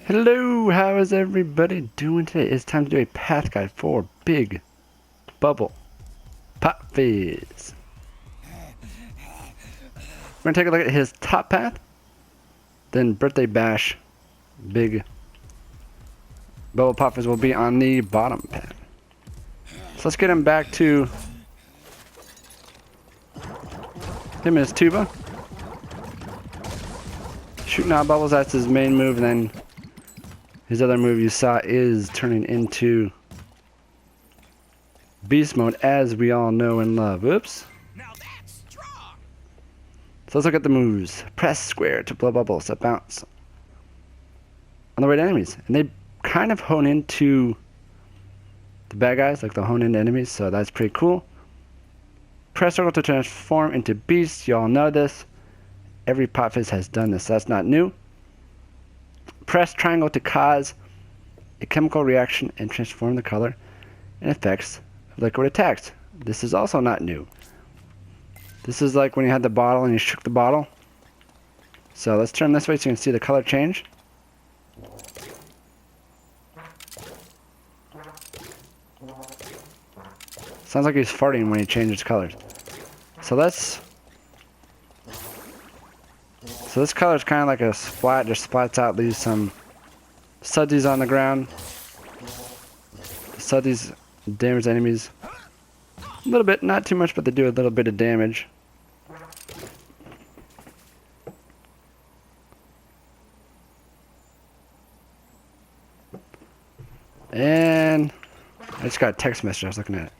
Hello, how is everybody doing today? It's time to do a path guide for Big Bubble Pop Fizz. We're going to take a look at his top path, then Birthday Bash, Big Bubble Pop Fizz will be on the bottom path. So let's get him back to him and his tuba. Shooting out bubbles, that's his main move, and then his other move you saw is turning into beast mode, as we all know and love. Oops. Now that's strong. So let's look at the moves. Press square to blow bubbles that bounce on the right enemies. And they kind of hone into the bad guys, like they'll hone into enemies, so that's pretty cool. Press circle to transform into beasts. You all know this. Every Pop Fizz has done this, so that's not new. Press triangle to cause a chemical reaction and transform the color and effects of liquid attacks. This is also not new. This is like when you had the bottle and you shook the bottle. So let's turn this way so you can see the color change. Sounds like he's farting when he changes colors. So this color is kind of like a splat, just splats out, leaves some suddies on the ground. Suddies damage enemies a little bit, not too much, but they do a little bit of damage. And I just got a text message, I was looking at it.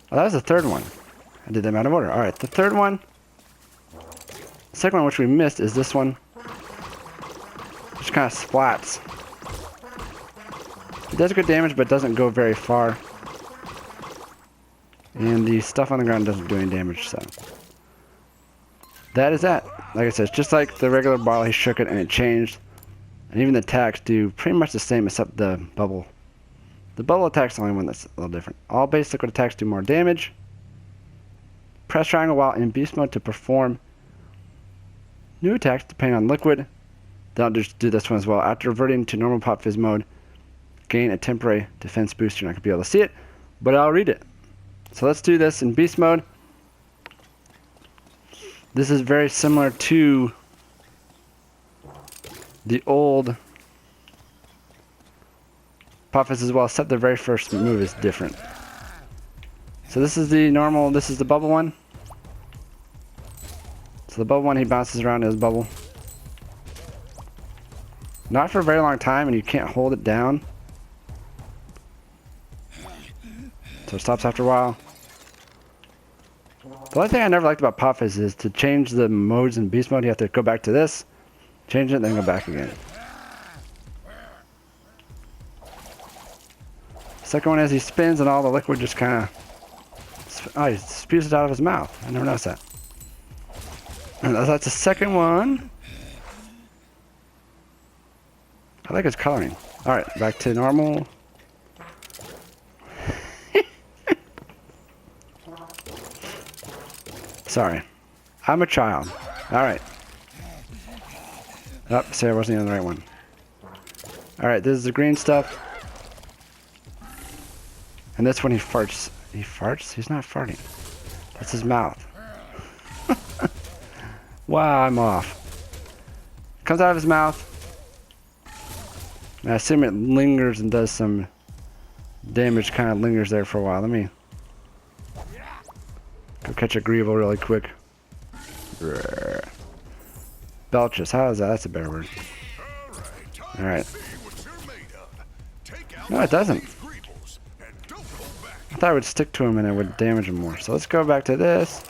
Oh, that was the third one. I did them out of order. Alright, the third one. The second one, which we missed, is this one. Just kind of splats. It does good damage, but doesn't go very far. And the stuff on the ground doesn't do any damage, so. That is that. Like I said, it's just like the regular bottle, he shook it and it changed. And even the attacks do pretty much the same except the bubble. The bubble attack's the only one that's a little different. All base liquid attacks do more damage. Press triangle while in beast mode to perform new attacks depending on liquid. Then I'll just do this one as well. After reverting to normal Pop Fizz mode, gain a temporary defense boost. You're not going to be able to see it, but I'll read it. So let's do this in beast mode. This is very similar to the old Pop Fizz as well, except the very first move is different. So this is the normal, this is the bubble one. So the bubble one, he bounces around in his bubble. Not for a very long time, and you can't hold it down. So it stops after a while. The only thing I never liked about Pop Fizz is to change the modes in beast mode, you have to go back to this, change it, then go back again. Second one is he spins and all the liquid just kind of, oh, he spews it out of his mouth. I never noticed that. And that's the second one. I like his coloring. Alright, back to normal. Sorry. I'm a child. Alright. Oh, sorry, I wasn't on the right one. Alright, this is the green stuff. And this one he farts. He farts? He's not farting. That's his mouth. Wow, I'm off. Comes out of his mouth. And I assume it lingers and does some damage, kind of lingers there for a while. Let me go catch a Greeble really quick. Belches. How is that? That's a better word. Alright. No, it doesn't. I thought it would stick to him and it would damage him more. So let's go back to this.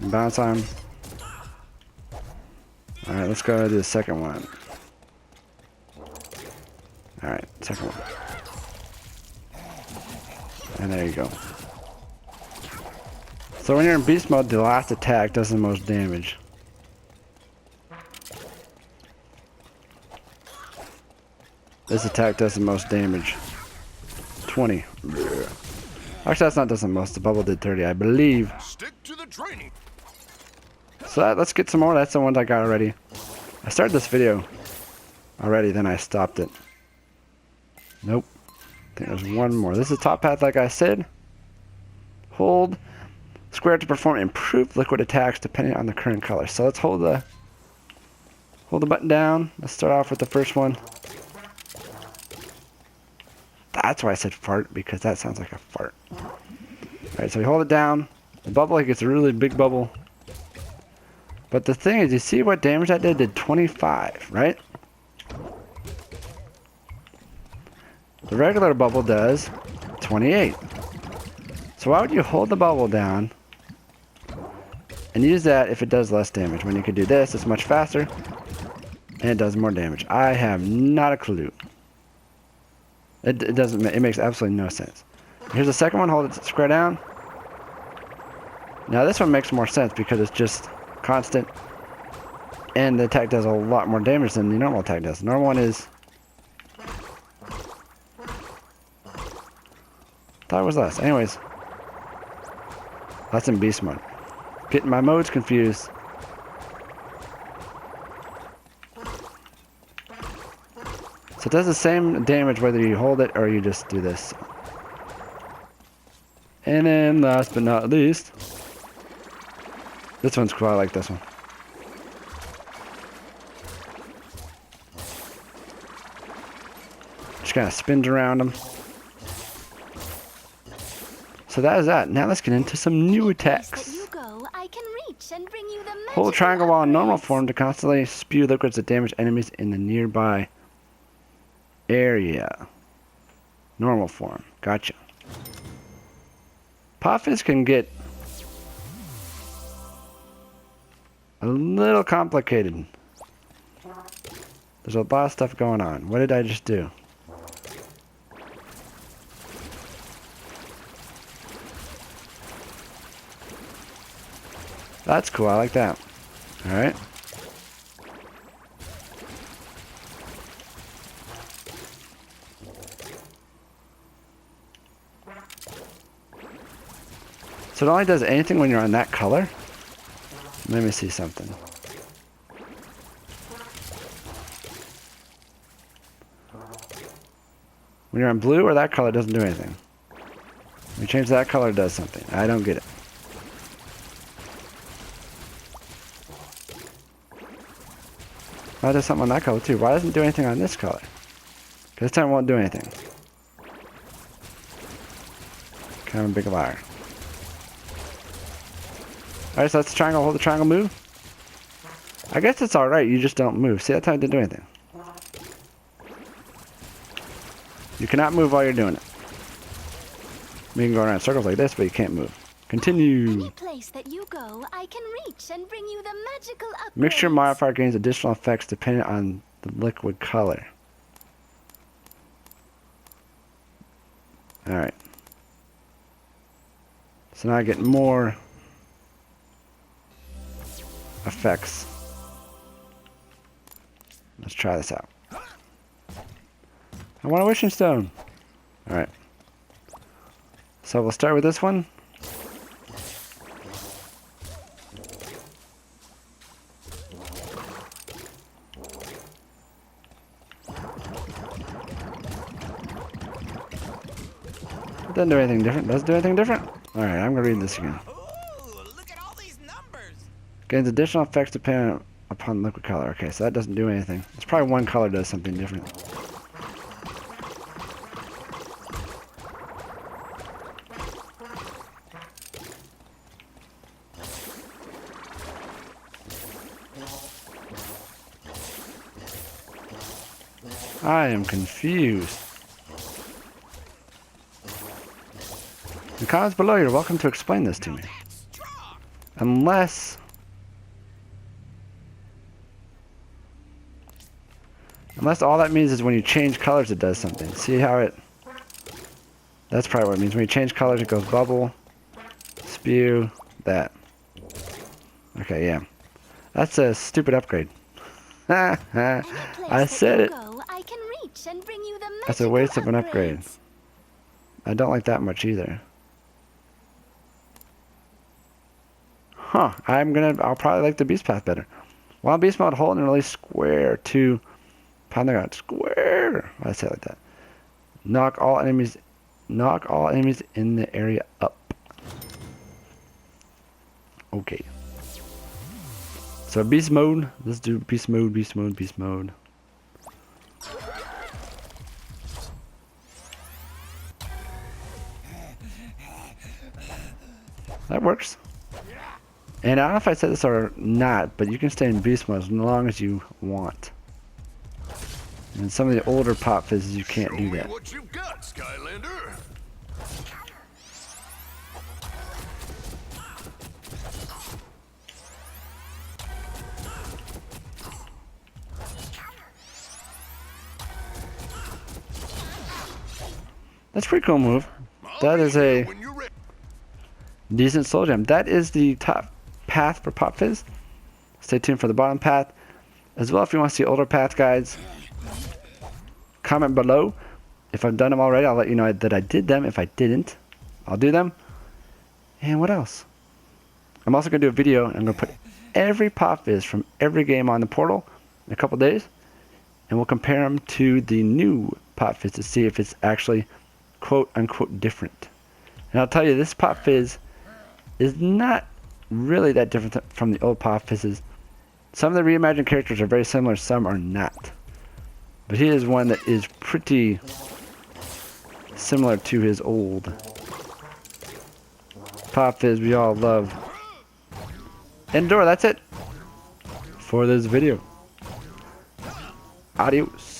And bounce on him. Alright, let's go to the second one. Alright, second one. And there you go. So when you're in beast mode, the last attack does the most damage. This attack does the most damage. 20. Actually, that's not does the most. The bubble did 30, I believe. Stick to the training. So let's get some more. That's the ones I got already. I started this video already, then I stopped it. Nope. I think there's one more. This is top path, like I said. Hold square to perform improved liquid attacks depending on the current color. So let's hold the button down. Let's start off with the first one. That's why I said fart, because that sounds like a fart. Alright, so we hold it down. The bubble, it gets a really big bubble. But the thing is, you see what damage that did? Did 25, right? The regular bubble does 28. So why would you hold the bubble down and use that if it does less damage? When you could do this, it's much faster, and it does more damage. I have not a clue. It makes absolutely no sense. Here's the second one, hold it square down. Now this one makes more sense because it's just constant, and the attack does a lot more damage than the normal attack does. The normal one is... thought it was less. Anyways. That's in beast mode. Getting my modes confused. So it does the same damage whether you hold it or you just do this. And then last but not least, this one's cool. I like this one. Just kind of spins around them. So that is that. Now let's get into some new attacks. Hold triangle while in normal form to constantly spew liquids that damage enemies in the nearby area. Normal form. Gotcha. Fizz can get a little complicated. There's a lot of stuff going on. What did I just do? That's cool. I like that. Alright. So it only does anything when you're on that color? Let me see something. When you're on blue or that color, it doesn't do anything. When you change that color, it does something. I don't get it. Oh, it does something on that color too. Why doesn't it do anything on this color? Because this time it won't do anything. Kind of a big liar. Alright, so that's the triangle. Hold the triangle, move. I guess it's alright, you just don't move. See, that time it didn't do anything. You cannot move while you're doing it. You can go around in circles like this, but you can't move. Continue. Any place that you go, I can reach and bring you the magical upgrades. Mixture modifier gains additional effects depending on the liquid color. Alright. So now I get more effects. Let's try this out. I want a wishing stone. Alright. So we'll start with this one. It doesn't do anything different. Does it do anything different? Alright, I'm gonna read this again. Ooh, look at all these numbers. Gains additional effects depending upon liquid color. Okay, so that doesn't do anything. It's probably one color does something different. I am confused. In the comments below, you're welcome to explain this to me. Unless all that means is when you change colors it does something. See how it... That's probably what it means. When you change colors it goes bubble, spew, that. Okay, yeah. That's a stupid upgrade. I said it. That's a waste of an upgrade. I don't like that much either. I'll probably like the beast path better. While beast mode, hold and release square to pound the ground. Square. I say it like that. Knock all enemies in the area up. Okay. So beast mode. Let's do beast mode. That works. And I don't know if I said this or not, but you can stay in beast mode as long as you want. And some of the older pop fizzes you can't do that. What you got, Skylander? That's a pretty cool move. That is a decent soul gem. That is the top path for Pop Fizz. Stay tuned for the bottom path. As well, if you want to see older path guides, comment below. If I've done them already, I'll let you know that I did them. If I didn't, I'll do them. And what else? I'm also going to do a video. I'm going to put every Pop Fizz from every game on the portal in a couple days. And we'll compare them to the new Pop Fizz to see if it's actually quote-unquote different. And I'll tell you, this Pop Fizz is not really that different from the old Pop Fizzes. Some of the reimagined characters are very similar, some are not. But he is one that is pretty similar to his old Pop Fizz we all love. Endure, that's it for this video. Adios.